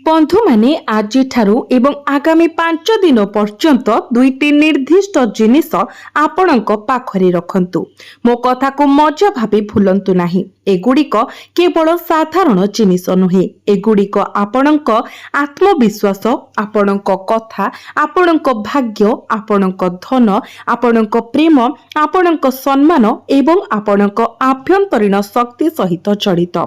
बंधु माने आज एवं आगामी 5 दिन पर्यंत दुईटी निर्दिष्ट जिनिस आपणक पाखरे रखंतु। मो कथा को मजा भाभी भूलंतु नाही। एगुड़िक केवल साधारण जिनिस नुहे, एगुड़िक आपणक आत्मविश्वास, आपणक कथा, आपणक भाग्य, आपणक धन, आपणक प्रेम, आपणक सम्मान एवं आपणक आभ्यंतरीण शक्ति सहित जड़ित।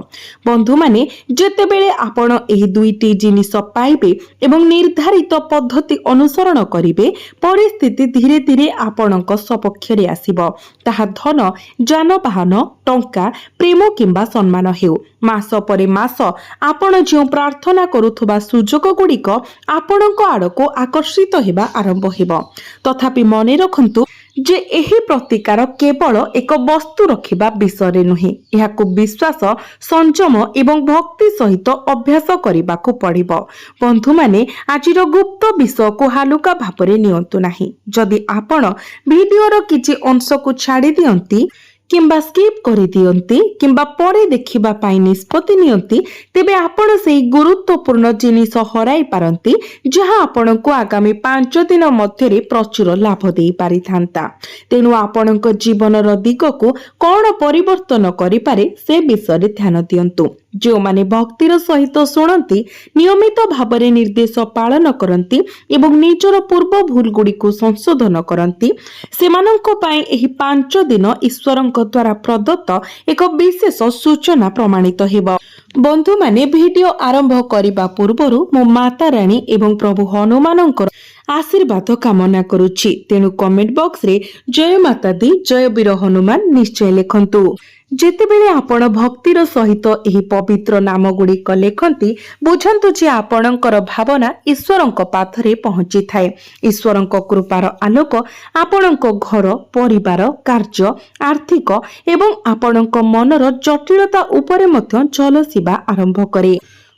बंधु माने जेतेबेले आपण एही दुईटी जिनिस पाइबे एवं निर्धारित पद्धति अनुसरण करिवे, परिस्थिति धीरे धीरे आपणक सपक्षरे आसिब। ताहा धन, जानवाहन, टंका, प्रेम किंबा सम्मान हेउ, मास परे मास आपण जो प्रार्थना करुथबा सुजोग गुड़िक आपणक आड़को आकर्षित हेबा आरंभ हेब। तथापि मने रखंतु जे एही प्रतिकार केवल एक वस्तु रखिबा विषय नुहे, एहाकु विश्वास, संयम एवं भक्ति सहित अभ्यास करबाकू पड़िबो। बंधु माने आजिर गुप्त विषय को हालुका भापरे नियंतु नाही। जदि आपण वीडियोर किछि अंश को छाड़ी दियंती किंबा स्किप करि दियंती किंबा परे देखिबा पाई निष्पत्ति नियंती, तेबे आपण सेही गुरुत्वपूर्ण जिनिस हराई पारंती, जहा आपणको आगामी 5 दिन मध्यरे प्रचुर लाभ देई पारि थांता। तेनु आपणक जीवनर दिगको कोन परिवर्तन करि पारे से विषय ध्यान दियंतु। जो माने भक्तिर सहित शुणती, नियमित भावरे निर्देश पालन करती एवं निजर पूर्व भूल गुड़ी को संशोधन करती, सेमानंको पाई एही 5 दिन ईश्वरंक द्वारा प्रदत्त एक विशेष सूचना प्रमाणित हेब। बंधु माने वीडियो आरंभ करिबा पूर्वरु मो माता रानी एवं प्रभु हनुमानंकर आशीर्वाद कामना करुछि। तेनु कमेंट बॉक्स रे जय माता दी, जय वीर हनुमान निश्चय लिखंतु। जेतेबेले आपण भक्तिर सहित एही पवित्र नाम गुड़िक लेखंती, बुझंतु जे आपणकर भावना ईश्वरंक पाथरे पहुंची थाए। ईश्वरंक कृपार आलोक आपणंक घर, परिवार, कार्य, आर्थिक एवं आपणंक मनर जटिलता उपरे मध्य झलसिबा आरंभ करे।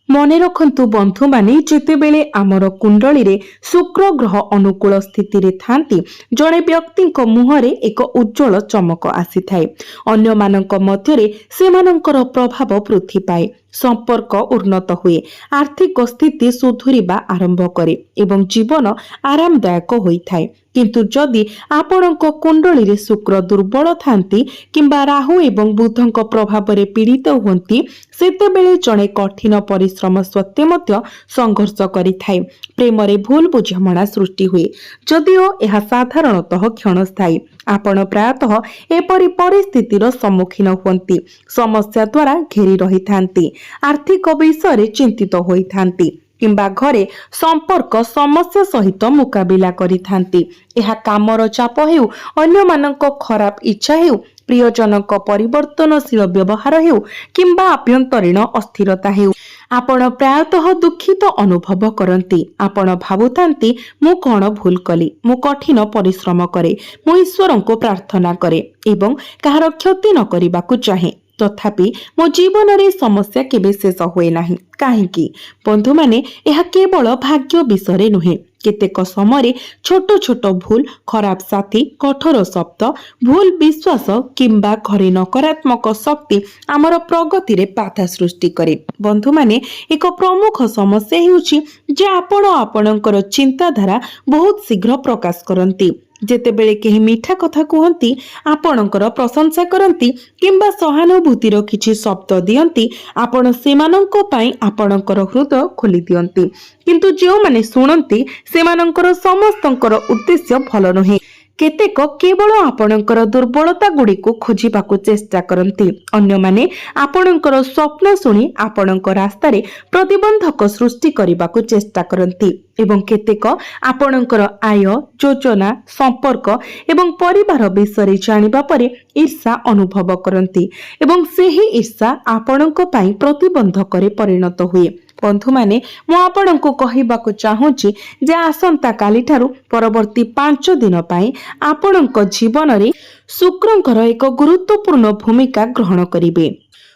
मने रखंतु बंधु माने जेतेबेले आमर कुंडली रे शुक्र ग्रह अनुकूल स्थिति रे थांती, जणे व्यक्ति मुहरे एक उज्जवल चमक आसी थाए। अन्य मानक मध्यरे सेमानंकर प्रभाव वृद्धि पाए, संपर्क उन्नत हुए, आर्थिक स्थिति सुधुरिबा आरंभ करे एवं जीवन आरामदायक होई थाए। किंतु जदि आपणक कुंडली रे शुक्र दुर्बल थांती किंबा राहु एवं बुधंक प्रभाव रे पीड़ित हुंती, सेतेबेले जणे कठिन परिश्रम सत्वे मध्य संघर्ष करि थाए। प्रेम रे भूल बुझामणा सृष्टि हुए, जदिओ यह साधारणतः क्षणस्थायी। आपण प्रायतः एपरि परिस्थितिर सम्मुखीन हुंती, समस्या द्वारा घेरी रही थांती, आर्थिक विषय चिंतित होई थांती किंबा घरे संपर्क समस्या सहित मुकाबिला करि थांती। एहा कामर चाप हेउ, अन्य मानक खराब इच्छा हेउ, प्रियजनक परिवर्तनशील व्यवहार हेउ किंबा आभ्यंतरीण अस्थिरता हेउ, आपण प्रायतः दुखित अनुभव करती। आपण भावुतांती, मु कौन भूल कली, मु कठिन परिश्रम करे, मु ईश्वर को प्रार्थना करे एवं कहार क्षति न करबाकू चाहे, तथापि मो जीवन रे समस्या केबे शेष हुए नाही। काहेकि बंधु माने यह केवल भाग्य विषय नुहे। केतेक समय छोट छोट भूल, खराब साथी, कठोर शब्द, भूल विश्वास किंबा घरे नकारात्मक शक्ति आमर प्रगति रे बाधा सृष्टि करे। बंधु माने एक प्रमुख समस्या हेउछि जे आपण आपणकर चिंताधारा बहुत शीघ्र प्रकाश करंती। जेतेबेले केही मीठा कथा कहती, आपणकर प्रशंसा करती किंबा सहानुभूतिर किछि शब्द दियंती, आपण सेमानंक पई आपणकर हृदय खोली दियंती। किंतु जो माने सुनंती, सेमानंकर समस्तंकर उद्देश्य भल नहे। केतेक केवल आपणकर दुर्बलता गुड़ी को खोजिबाकू चेष्टा करती, अन्य माने आपणकर स्वप्न सुनी आपणक रास्ता रे प्रतिबंधक सृष्टि करिबाकू चेष्टा करती एवं केतेक आपणकर आय, योजना, संपर्क एवं परिवार विषय जानिबा परे ईर्षा अनुभव करती एवं सेही ईर्षा आपणक पई प्रतिबंधक रे परिणत हुए। बंधु माने मु आपणको कहिबाकू चाहूची जे आसंता काली ठारू परवर्ती 5 दिन पाई आपणक जीवन रे शुक्रंकर एक गुरुत्वपूर्ण भूमिका ग्रहण करिवे।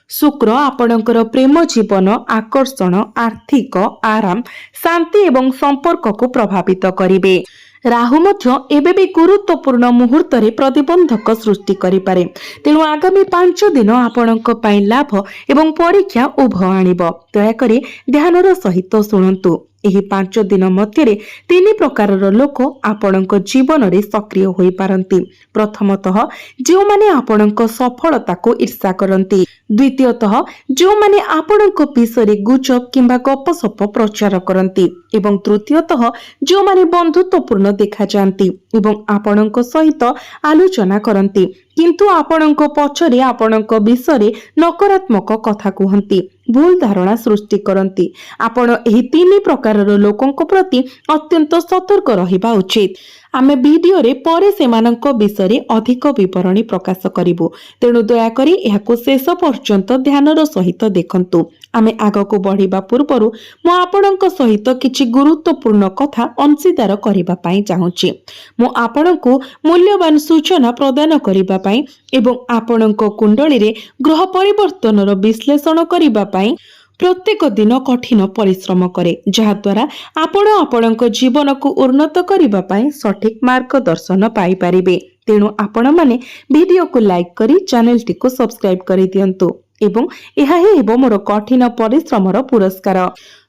शुक्र आपणकर प्रेम जीवन, आकर्षण, आर्थिक, आराम, शांति एवं संपर्क को प्रभावित करिवे। ରାହୁ ମଧ୍ୟ ଏବେ ବି ଗୁରୁତ୍ୱପୂର୍ଣ୍ଣ ମୁହୂର୍ତ୍ତରେ ପ୍ରତିବନ୍ଧକ ସୃଷ୍ଟି କରିପାରେ। ତେଣୁ ଆଗାମୀ 5 ଦିନ ଆପଣଙ୍କ ପାଇଁ ଲାଭ ଏବଂ ପରୀକ୍ଷା ଉଭୟ ଆଣିବ। ଦୟାକରି ଧ୍ୟାନର ସହିତ ଶୁଣନ୍ତୁ। ଏହି 5 ଦିନ ମଧ୍ୟରେ 3 ପ୍ରକାରର ଲୋକ ଆପଣଙ୍କ ଜୀବନରେ ସକ୍ରିୟ ହୋଇପାରନ୍ତି। ପ୍ରଥମତଃ, ଯେଉଁମାନେ ଆପଣଙ୍କ ସଫଳତାକୁ ଈର୍ଷା କରନ୍ତି। ଦ୍ୱିତୀୟତଃ, ଯେଉଁମାନେ ଆପଣଙ୍କ ବିଷୟରେ ଗୁଜବ କିମ୍ବା ଗପସପ ପ୍ରଚାର କରନ୍ତି। ଏବଂ ତୃତୀୟତଃ, ଯେଉଁମାନେ ବନ୍ଧୁତ୍ୱପୂର୍ଣ୍ଣ ଦେଖାଯାଆନ୍ତି ଏବଂ ଆପଣଙ୍କ ସହିତ ଆଲୋଚନା କରନ୍ତି, କିନ୍ତୁ ଆପଣଙ୍କ ପଛରେ ଆପଣଙ୍କ ବିଷୟରେ ନକାରାତ୍ମକ କଥା କୁହନ୍ତି, ଭୁଲ ଧାରଣା ସୃଷ୍ଟି କରନ୍ତି। ଆପଣ ଏହି 3 ପ୍ରକାରର ଲୋକଙ୍କ ପ୍ରତି ଅତ୍ୟନ୍ତ ସତର୍କ ରହିବା ଉଚିତ। ଆମେ ଭିଡିଓରେ ପରେ ସେମାନଙ୍କ ବିଷୟରେ ଅଧିକ ବିବରଣୀ ପ୍ରକାଶ କରିବୁ, ତେଣୁ ଦୟାକରି ଏହାକୁ ଶେଷ ପର୍ଯ୍ୟନ୍ତ ଧ୍ୟାନର ସହିତ ଦେଖନ୍ତୁ। ଆମେ ଆଗକୁ ବଢ଼ିବା ପୂର୍ବରୁ ମୁଁ ଆପଣଙ୍କ ସହିତ କିଛି ଗୁରୁତ୍ୱପୂର୍ଣ୍ଣ କଥା ଅଂଶୀଦାର କରିବା ପାଇଁ ଚାହୁଁଛି। ମୁଁ ଆପଣଙ୍କୁ ମୂଲ୍ୟବାନ ସୂଚନା ପ୍ରଦାନ କରିବା ପାଇଁ ଏବଂ ଆପଣଙ୍କ କୁଣ୍ଡଳୀରେ ଗ୍ରହ ପରିବର୍ତ୍ତନର ବିଶ୍ଳେଷଣ କରିବା ପାଇଁ ପ୍ରତ୍ୟେକ ଦିନ କଠିନ ପରିଶ୍ରମ କରେ, ଯାହାଦ୍ୱାରା ଆପଣ ଆପଣଙ୍କ ଜୀବନକୁ ଉନ୍ନତ କରିବା ପାଇଁ ସଠିକ ମାର୍ଗଦର୍ଶନ ପାଇପାରିବେ। ତେଣୁ ଆପଣମାନେ ଭିଡିଓକୁ ଲାଇକ୍ କରି ଚ୍ୟାନେଲଟିକୁ ସବସ୍କ୍ରାଇବ କରିଦିଅନ୍ତୁ ଏବଂ ଏହା ହିଁ ହେବ ମୋର କଠିନ ପରିଶ୍ରମର ପୁରସ୍କାର।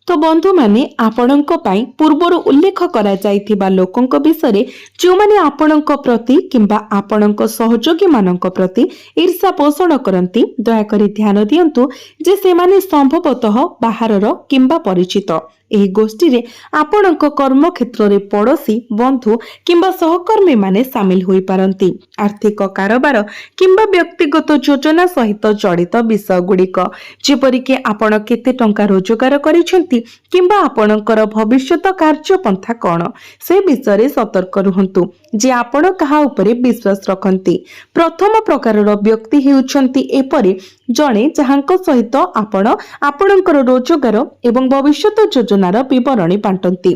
ତ ବନ୍ଧୁମାନେ, ଆପଣଙ୍କ ପାଇଁ ପୂର୍ବରୁ ଉଲ୍ଲେଖ କରାଯାଇଥିବା ଲୋକଙ୍କ ବିଷୟରେ ଯେଉଁମାନେ ଆପଣଙ୍କ ପ୍ରତି କିମ୍ବା ଆପଣଙ୍କ ସହଯୋଗୀମାନଙ୍କ ପ୍ରତି ଈର୍ଷା ପୋଷଣ କରନ୍ତି, ଦୟାକରି ଧ୍ୟାନ ଦିଅନ୍ତୁ ଯେ ସେମାନେ ସମ୍ଭବତଃ ବାହାରର କିମ୍ବା ପରିଚିତ। ଏହି ଗୋଷ୍ଠୀରେ ଆପଣଙ୍କ କର୍ମକ୍ଷେତ୍ରରେ ପଡ଼ୋଶୀ, ବନ୍ଧୁ କିମ୍ବା ସହକର୍ମୀମାନେ ସାମିଲ ହୋଇପାରନ୍ତି। ଆର୍ଥିକ କାରବାର କିମ୍ବା ବ୍ୟକ୍ତିଗତ ଯୋଜନା ସହିତ ଜଡ଼ିତ ବିଷୟଗୁଡ଼ିକ, ଯେପରିକି ଆପଣ କେତେ ଟଙ୍କା ରୋଜଗାର କରିଛନ୍ତି କିମ୍ବା ଆପଣଙ୍କର ଭବିଷ୍ୟତ କାର୍ଯ୍ୟପନ୍ଥା କ'ଣ, ସେ ବିଷୟରେ ସତର୍କ ରୁହନ୍ତୁ ଯେ ଆପଣ କାହା ଉପରେ ବିଶ୍ୱାସ ରଖନ୍ତି। ପ୍ରଥମ ପ୍ରକାରର ବ୍ୟକ୍ତି ହେଉଛନ୍ତି ଏପରି ଜଣେ ଯାହାଙ୍କ ସହିତ ଆପଣ ଆପଣଙ୍କର ରୋଜଗାର ଏବଂ ଭବିଷ୍ୟତ ଯୋଜନାର ବିବରଣୀ ବାଣ୍ଟନ୍ତି।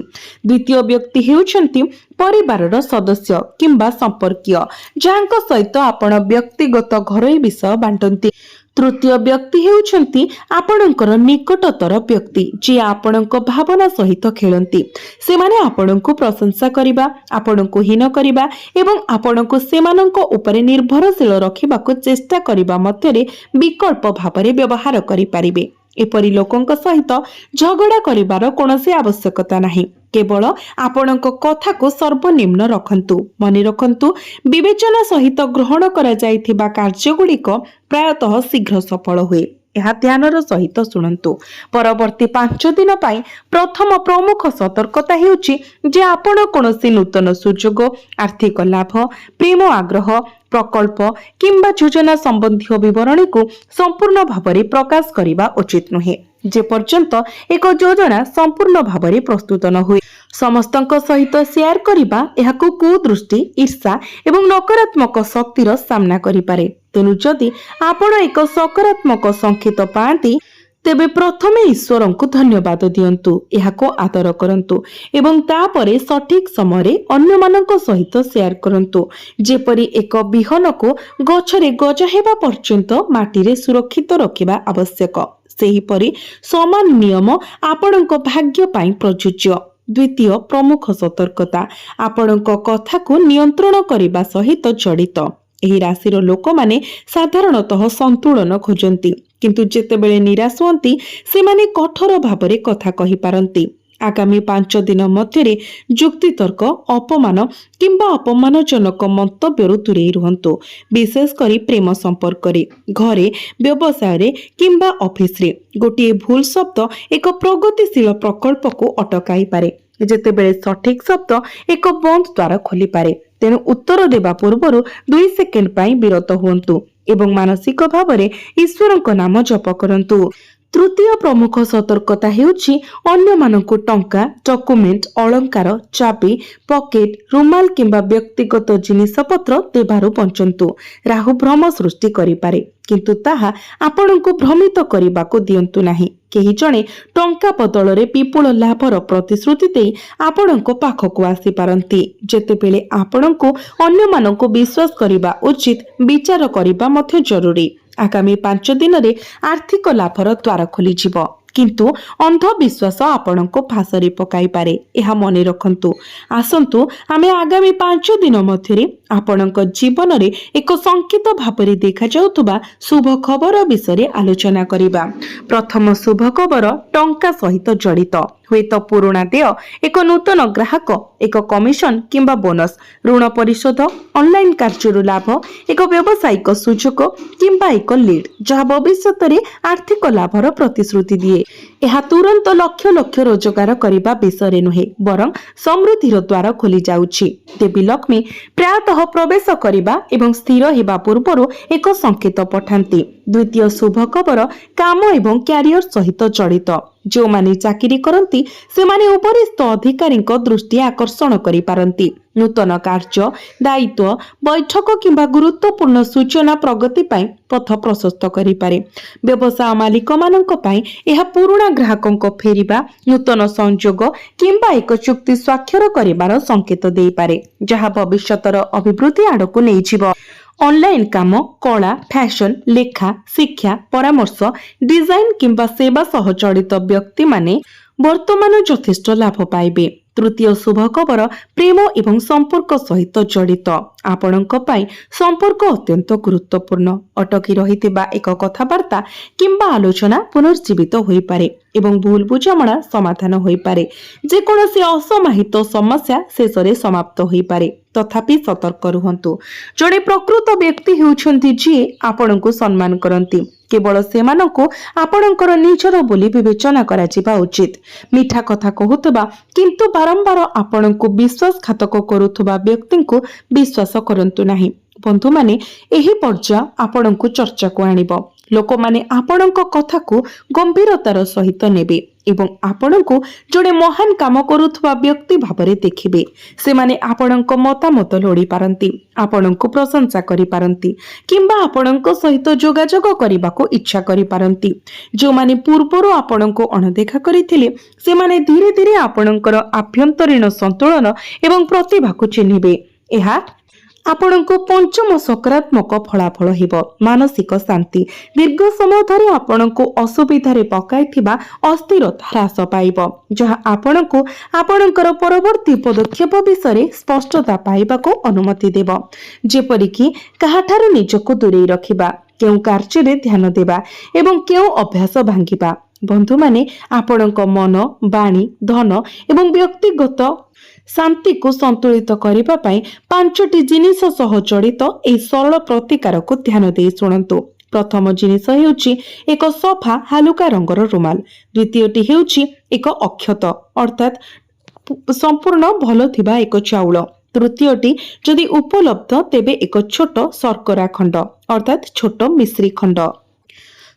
ଦ୍ୱିତୀୟ ବ୍ୟକ୍ତି ହେଉଛନ୍ତି ପରିବାରର ସଦସ୍ୟ କିମ୍ବା ସମ୍ପର୍କୀୟ, ଯାହାଙ୍କ ସହିତ ଆପଣ ବ୍ୟକ୍ତିଗତ ଘରୋଇ ବିଷୟ ବାଣ୍ଟନ୍ତି। ତୃତୀୟ ବ୍ୟକ୍ତି ହେଉଛନ୍ତି ଆପଣଙ୍କର ନିକଟତର ବ୍ୟକ୍ତି, ଯିଏ ଆପଣଙ୍କ ଭାବନା ସହିତ ଖେଳନ୍ତି। ସେମାନେ ଆପଣଙ୍କୁ ପ୍ରଶଂସା କରିବା, ଆପଣଙ୍କୁ ହୀନ କରିବା ଏବଂ ଆପଣଙ୍କୁ ସେମାନଙ୍କ ଉପରେ ନିର୍ଭରଶୀଳ ରଖିବାକୁ ଚେଷ୍ଟା କରିବା ମଧ୍ୟରେ ବିକଳ୍ପ ଭାବରେ ବ୍ୟବହାର କରିପାରିବେ। ଏପରି ଲୋକଙ୍କ ସହିତ ଝଗଡ଼ା କରିବାର କୌଣସି ଆବଶ୍ୟକତା ନାହିଁ। କେବଳ ଆପଣଙ୍କ କଥାକୁ ସର୍ବନିମ୍ନ ରଖନ୍ତୁ। ମନେ ରଖନ୍ତୁ, ବିବେଚନା ସହିତ ଗ୍ରହଣ କରାଯାଇଥିବା କାର୍ଯ୍ୟଗୁଡ଼ିକ ପ୍ରାୟତଃ ଶୀଘ୍ର ସଫଳ ହୁଏ। ଏହା ଧ୍ୟାନର ସହିତ ଶୁଣନ୍ତୁ। ପରବର୍ତ୍ତୀ 5 ଦିନ ପାଇଁ ପ୍ରଥମ ପ୍ରମୁଖ ସତର୍କତା ହେଉଛି ଯେ ଆପଣ କୌଣସି ନୂତନ ସୁଯୋଗ, ଆର୍ଥିକ ଲାଭ, ପ୍ରେମ ଆଗ୍ରହ, ପ୍ରକଳ୍ପ କିମ୍ବା ଯୋଜନା ସମ୍ବନ୍ଧୀୟ ବିବରଣୀକୁ ସମ୍ପୂର୍ଣ୍ଣ ଭାବରେ ପ୍ରକାଶ କରିବା ଉଚିତ ନୁହେଁ, ଯେପର୍ଯ୍ୟନ୍ତ ଏକ ଯୋଜନା ସମ୍ପୂର୍ଣ୍ଣ ଭାବରେ ପ୍ରସ୍ତୁତ ନ ହୁଏ। ସମସ୍ତଙ୍କ ସହିତ ସେୟାର କରିବା ଏହାକୁ କୁଦୃଷ୍ଟି, ଈର୍ଷା ଏବଂ ନକାରାତ୍ମକ ଶକ୍ତିର ସାମ୍ନା କରିପାରେ। ତେଣୁ ଯଦି ଆପଣ ଏକ ସକାରାତ୍ମକ ସଂକେତ ପାଆନ୍ତି, ତେବେ ପ୍ରଥମେ ଈଶ୍ୱରଙ୍କୁ ଧନ୍ୟବାଦ ଦିଅନ୍ତୁ, ଏହାକୁ ଆଦର କରନ୍ତୁ ଏବଂ ତାପରେ ସଠିକ ସମୟରେ ଅନ୍ୟମାନଙ୍କ ସହିତ ସେୟାର କରନ୍ତୁ। ଯେପରି ଏକ ବିହନକୁ ଗଛରେ ଗଜା ହେବା ପର୍ଯ୍ୟନ୍ତ ମାଟିରେ ସୁରକ୍ଷିତ ରଖିବା ଆବଶ୍ୟକ, ସେହିପରି ସମାନ ନିୟମ ଆପଣଙ୍କ ଭାଗ୍ୟ ପାଇଁ ପ୍ରଯୁଜ୍ୟ। ଦ୍ୱିତୀୟ ପ୍ରମୁଖ ସତର୍କତା ଆପଣଙ୍କ କଥାକୁ ନିୟନ୍ତ୍ରଣ କରିବା ସହିତ ଜଡ଼ିତ। ଏହି ରାଶିର ଲୋକମାନେ ସାଧାରଣତଃ ସନ୍ତୁଳନ ଖୋଜନ୍ତି, କିନ୍ତୁ ଯେତେବେଳେ ନିରାଶ ହୁଅନ୍ତି ସେମାନେ କଠୋର ଭାବରେ କଥା କହିପାରନ୍ତି। ଆଗାମୀ 5 ଦିନ ମଧ୍ୟରେ ଯୁକ୍ତିତର୍କ, ଅପମାନ କିମ୍ବା ଅପମାନଜନକ ମନ୍ତବ୍ୟରୁ ଦୂରେଇ ରୁହନ୍ତୁ, ବିଶେଷ କରି ପ୍ରେମ ସମ୍ପର୍କରେ, ଘରେ, ବ୍ୟବସାୟରେ କିମ୍ବା ଅଫିସରେ। ଗୋଟିଏ ଭୁଲ ଶବ୍ଦ ଏକ ପ୍ରଗତିଶୀଳ ପ୍ରକଳ୍ପକୁ ଅଟକାଇପାରେ, ଯେତେବେଳେ ସଠିକ ଶବ୍ଦ ଏକ ବନ୍ଦ ଦ୍ୱାର ଖୋଲିପାରେ। ତେଣୁ ଉତ୍ତର ଦେବା ପୂର୍ବରୁ 2 ସେକେଣ୍ଡ ପାଇଁ ବିରତ ହୁଅନ୍ତୁ ଏବଂ ମାନସିକ ଭାବରେ ଈଶ୍ୱରଙ୍କ ନାମ ଜପ କରନ୍ତୁ। ତୃତୀୟ ପ୍ରମୁଖ ସତର୍କତା ହେଉଛି ଅନ୍ୟମାନଙ୍କୁ ଟଙ୍କା, ଡକୁମେଣ୍ଟ, ଅଳଙ୍କାର, ଚାବି, ପକେଟ, ରୁମାଲ କିମ୍ବା ବ୍ୟକ୍ତିଗତ ଜିନିଷପତ୍ର ଦେବାରୁ ବଞ୍ଚନ୍ତୁ। ରାହୁ ଭ୍ରମ ସୃଷ୍ଟି କରିପାରେ, କିନ୍ତୁ ତାହା ଆପଣଙ୍କୁ ଭ୍ରମିତ କରିବାକୁ ଦିଅନ୍ତୁ ନାହିଁ। କେହି ଜଣେ ଟଙ୍କା ବଦଳରେ ବିପୁଳ ଲାଭର ପ୍ରତିଶ୍ରୁତି ଦେଇ ଆପଣଙ୍କ ପାଖକୁ ଆସିପାରନ୍ତି, ଯେତେବେଳେ ଆପଣଙ୍କୁ ଅନ୍ୟମାନଙ୍କୁ ବିଶ୍ୱାସ କରିବା ଉଚିତ, ବିଚାର କରିବା ମଧ୍ୟ ଜରୁରୀ। ଆଗାମୀ 5 ଦିନରେ ଆର୍ଥିକ ଲାଭର ଦ୍ୱାର ଖୋଲିଯିବ किंतु अंधविश्वास आपणको फासरे पकाई पारे एहा मने रखंतु। आसंतु आमे आगामी 5 दिन मध्यरे आपणक जीवन रे एक संकेत भाबरे देखा जाउतबा शुभ खबर विषय आलोचना करिबा। प्रथम शुभ खबर टंका सहित जड़ित हुएत पुराणा देय, एक नूतन ग्राहक, एक कमिशन किंबा बोनस, ऋण परिशोध, ऑनलाइन कार्य लाभ, एक व्यावसायिक सुजोग किंबा एक लीड जहाँ भविष्य में आर्थिक लाभर प्रतिश्रुति दिए। यह तुरंत लक्ष लक्ष रोजगार करने विषय नुहे बरं समृद्धिर द्वार खोली जाउछि। देवी लक्ष्मी प्रायतः प्रवेश करने एवं स्थिर हेबा पूर्व एक संकेत पठांती। द्वितीय शुभ खबर काम एवं क्यारियर सहित जड़ित। जो माने चाकरी करती से माने उपरिस्थ अधिकारी दृष्टि आकर्षण करि पारंती। नूतन कार्य, दायित्व, बैठक किंबा गुरुत्वपूर्ण सूचना प्रगति पाई पथ प्रशस्त करि पारे। व्यवसाय मालिक मानक पाई यह पुराणा ग्राहकों फेरिबा, नूतन संयोग किंबा एक चुक्ति स्वाक्षर करिबार संकेत देई पारे जहाँ भविष्यतर अभिवृद्धि आड़क नहीं जीव। ऑनलाइन काम, कला, फैशन, लेखा, शिक्षा, परामर्श, डिजाइन किंबा सेवा सह जड़ित व्यक्ति माने वर्तमान यथेष्ट लाभ पाइबे। तृतीय शुभ खबर प्रेम एवं संपर्क सहित जड़ित। आपणक पाई संपर्क अत्यंत गुरुत्वपूर्ण। अटकी रहिथिबा एक कथबार्ता किंबा आलोचना पुनर्जीवित होई पारे एवं भूल बुझामणा समाधान होई पारे। जे कोनोसी असमाहित समस्या शेषरे समाप्त होई पारे। तथापि सतर्क रुहंतु। जड़े प्रकृत व्यक्ति हेउछंती जे आपणको सम्मान करंती। केवल सेमानंको आपणकर निजर बोली विवेचना करा जिबा उचित। मीठा कथा कहूतबा किंतु बारंबार आपणको विश्वासघातक करुथबा व्यक्ति को विश्वास करंतु नाही। बंधु माने एही पर्याय आपणको चर्चा को आनिबो। लोक माने आपणको कथा को गंभीरतार सहित नेबे एवं आपणको जड़े महान काम करुथबा व्यक्ति भाबरे देखिबे। से माने आपणको मतामत लोड़ी पारंती, आपणको प्रशंसा करि पारंती किंबा आपणको सहित जोगाजोग करिबाको इच्छा करि पारंती। जो माने पूर्वरो आपणको अणदेखा करिथिले से माने धीरे धीरे आपणकर आभ्यंतरीण संतुलन एवं प्रतिभा को चिन्हिबे। एहा आपणको पंचम सकारात्मक फलाफल हेब। मानसिक शांति दीर्घ समय धरि आपणको असुविधारे पकाइथिबा अस्थिरता ह्रास पाइब जहाँ आपणको आपणकर परवर्ती पदक्षेप विषय स्पष्टता पाइबाको अनुमति देब। जेपरिक काहाठारु निजको दूरेई रखिबा, केउ कार्य ध्यान देबा एवं केउ अभ्यास भांगिबा। बंधु माने आपणक मन, वाणी, धन एवं व्यक्तिगत शांति को संतुलित करिबा पाई 5टी जिनिस सह जड़ित ए सरल प्रतिकार को ध्यान दे शुणंतु। प्रथम जिनिस हेउची एक सफा हालुका रंगर रुमाल। द्वितीयटी हेउची एक अक्षत अर्थात संपूर्ण भल थिबा एक चाउल। तृतीयटी जदि उपलब्ध तेबे एक छोट शर्करा खंड अर्थात छोट मिश्री खंड।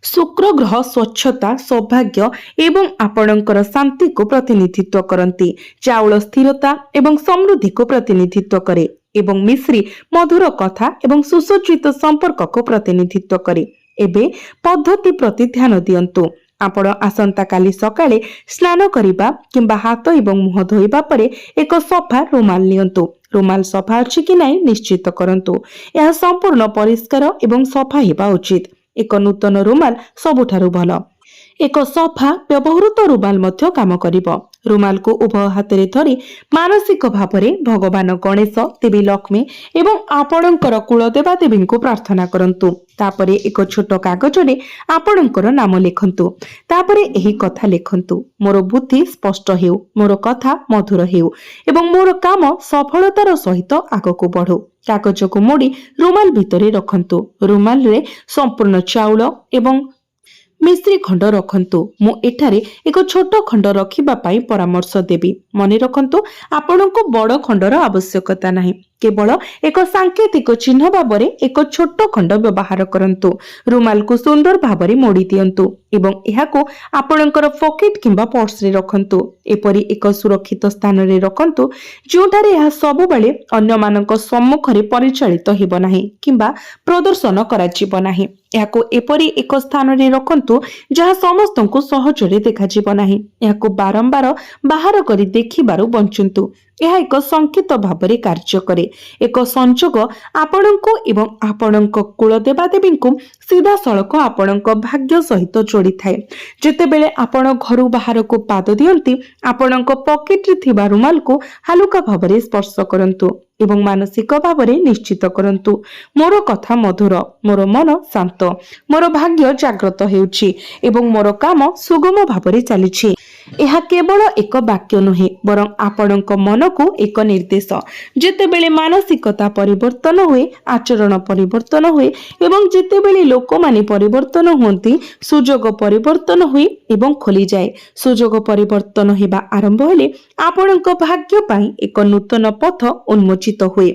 शुक्र ग्रह स्वच्छता, सौभाग्य एवं आपणकर शांति को प्रतिनिधित्व करती। चाउल स्थिरता एवं समृद्धि को प्रतिनिधित्व करे एवं मिश्री मधुर कथा एवं सुसज्जित संपर्क को प्रतिनिधित्व करे। एबे पद्धति प्रति ध्यान दियंतु। आपण आसंता काली सकाळे स्नान करिबा किंबा हाथ एवं मुह धोइबा परे एक सफा रुमाल नियंतु। रुमाल सफा अछि कि नाही निश्चित करंतु। यह संपूर्ण परिष्कार एवं सफा हेबा उचित। एक नूतन रुमाल सबुठारु भल। एक सफा व्यवहृत रुमाल मध्य काम करिब। रुमाल को उभय हाथ रे धरी मानसिक भावरे भगवान गणेश, देवी लक्ष्मी एवं आपणकर कुलदेवा देवी को प्रार्थना करंतु। तापरे एक छोट कागज रे आपणकर नाम लिखंतु। तापरे एही कथा लिखंतु, मोर बुद्धि स्पष्ट हेउ, मोर कथा मधुर हेउ एवं मोर काम सफलतार सहित आगको बढ़ु। कागज को मोड़ी रुमाल भितरे रखंतु। रुमाल रे संपूर्ण चाउल एवं मिश्री खंड रखंतु। मु एठारे एक छोट खंड रखिबा पाई परामर्श देबी। मने रखंतु आपनको बड़ खंडर आवश्यकता नाही। केवल एक सांकेतिक चिन्ह भाबरे एक छोट खंड व्यवहार करंतु। रुमाल को सुंदर भाबरे मोड़ी दियंतु एवं एहाको आपणकर पॉकेट किंबा पर्स रे रखंतु। एपरि एक सुरक्षित स्थान रे रखंतु जोठारे यह सब बेले अन्य मानक सम्मुख रे परिचालित हेबो नाही किंबा प्रदर्शन करा जिवो नाही। याको एपरि एक स्थान रे रखंतु जहाँ समस्तंको सहजरे देखा जिवो नाही। याको बारंबार बाहर करी देखिबारु बंचंतु। ଏହା ଏକ ସଂକେତ ଭାବରେ କାର୍ଯ୍ୟ କରେ। ଏକ ସଂଯୋଗ ଆପଣଙ୍କୁ ଏବଂ ଆପଣଙ୍କ କୁଳଦେବାଦେବୀଙ୍କୁ ସିଧାସଳଖ ଆପଣଙ୍କ ଭାଗ୍ୟ ସହିତ ଯୋଡ଼ିଥାଏ। ଯେତେବେଳେ ଆପଣ ଘରୁ ବାହାରକୁ ପାଦ ଦିଅନ୍ତି, ଆପଣଙ୍କ ପକେଟରେ ଥିବା ରୁମାଲକୁ ହାଲୁକା ଭାବରେ ସ୍ପର୍ଶ କରନ୍ତୁ ଏବଂ ମାନସିକ ଭାବରେ ନିଶ୍ଚିତ କରନ୍ତୁ, ମୋର କଥା ମଧୁର, ମୋର ମନ ଶାନ୍ତ, ମୋର ଭାଗ୍ୟ ଜାଗ୍ରତ ହେଉଛି ଏବଂ ମୋର କାମ ସୁଗମ ଭାବରେ ଚାଲିଛି। ଏହା କେବଳ ଏକ ବାକ୍ୟ ନୁହେଁ, ବରଂ ଆପଣଙ୍କ ମନକୁ ଏକ ନିର୍ଦ୍ଦେଶ। ଯେତେବେଳେ ମାନସିକତା ପରିବର୍ତ୍ତନ ହୁଏ, ଆଚରଣ ପରିବର୍ତ୍ତନ ହୁଏ ଏବଂ ଯେତେବେଳେ ଲୋକମାନେ ପରିବର୍ତ୍ତନ ହୁଅନ୍ତି, ସୁଯୋଗ ପରିବର୍ତ୍ତନ ହୁଏ ଏବଂ ଖୋଲିଯାଏ। ସୁଯୋଗ ପରିବର୍ତ୍ତନ ହେବା ଆରମ୍ଭ ହେଲେ ଆପଣଙ୍କ ଭାଗ୍ୟ ପାଇଁ ଏକ ନୂତନ ପଥ ଉନ୍ମୋଚିତ ହୁଏ।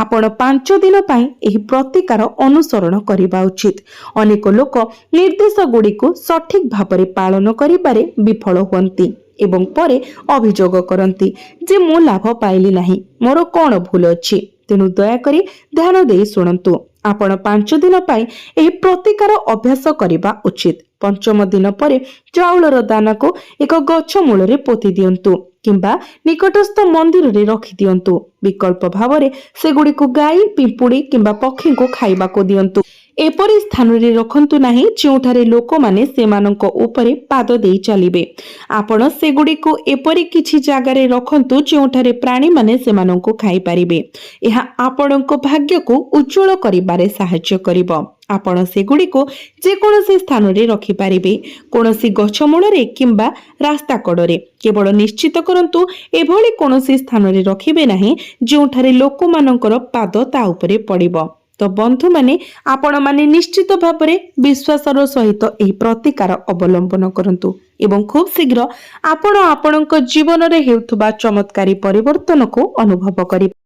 ଆପଣ 5 ଦିନ ପାଇଁ ଏହି ପ୍ରତିକାର ଅନୁସରଣ କରିବା ଉଚିତ। ଅନେକ ଲୋକ ନିର୍ଦ୍ଦେଶ ଗୁଡ଼ିକୁ ସଠିକ ଭାବରେ ପାଳନ କରିବାରେ ବିଫଳ ହୁଅନ୍ତି ଏବଂ ପରେ ଅଭିଯୋଗ କରନ୍ତି ଯେ ମୁଁ ଲାଭ ପାଇଲି ନାହିଁ, ମୋର କ'ଣ ଭୁଲ ଅଛି। ତେଣୁ ଦୟାକରି ଧ୍ୟାନ ଦେଇ ଶୁଣନ୍ତୁ। ଆପଣ 5 ଦିନ ପାଇଁ ଏହି ପ୍ରତିକାର ଅଭ୍ୟାସ କରିବା ଉଚିତ। 5ମ ଦିନ ପରେ ଚାଉଳର ଦାନାକୁ ଏକ ଗଛ ମୂଳରେ ପୋତି ଦିଅନ୍ତୁ କିମ୍ବା ନିକଟସ୍ଥ ମନ୍ଦିରରେ ରଖିଦିଅନ୍ତୁ। ବିକଳ୍ପ ଭାବରେ ସେଗୁଡ଼ିକୁ ଗାଈ, ପିମ୍ପୁଡ଼ି କିମ୍ବା ପକ୍ଷୀଙ୍କୁ ଖାଇବାକୁ ଦିଅନ୍ତୁ। ଏପରି ସ୍ଥାନରେ ରଖନ୍ତୁ ନାହିଁ ଯେଉଁଠାରେ ଲୋକମାନେ ସେମାନଙ୍କ ଉପରେ ପାଦ ଦେଇ ଚାଲିବେ। ଆପଣ ସେଗୁଡ଼ିକୁ ଏପରି କିଛି ଜାଗାରେ ରଖନ୍ତୁ ଯେଉଁଠାରେ ପ୍ରାଣୀମାନେ ସେମାନଙ୍କୁ ଖାଇପାରିବେ। ଏହା ଆପଣଙ୍କ ଭାଗ୍ୟକୁ ଉଜ୍ଜଳ କରିବାରେ ସାହାଯ୍ୟ କରିବ। ଆପଣ ସେଗୁଡ଼ିକୁ ଯେକୌଣସି ସ୍ଥାନରେ ରଖିପାରିବେ, କୌଣସି ଗଛ ମୂଳରେ କିମ୍ବା ରାସ୍ତା କଡ଼ରେ। କେବଳ ନିଶ୍ଚିତ କରନ୍ତୁ ଏଭଳି କୌଣସି ସ୍ଥାନରେ ରଖିବେ ନାହିଁ ଯେଉଁଠାରେ ଲୋକମାନଙ୍କର ପାଦ ତା ଉପରେ ପଡ଼ିବ। ତ ବନ୍ଧୁମାନେ, ଆପଣମାନେ ନିଶ୍ଚିତ ଭାବରେ ବିଶ୍ୱାସର ସହିତ ଏହି ପ୍ରତିକାର ଅବଲମ୍ବନ କରନ୍ତୁ ଏବଂ ଖୁବ୍ ଶୀଘ୍ର ଆପଣ ଆପଣଙ୍କ ଜୀବନରେ ହେଉଥିବା ଚମତ୍କାରୀ ପରିବର୍ତ୍ତନକୁ ଅନୁଭବ କରିବେ।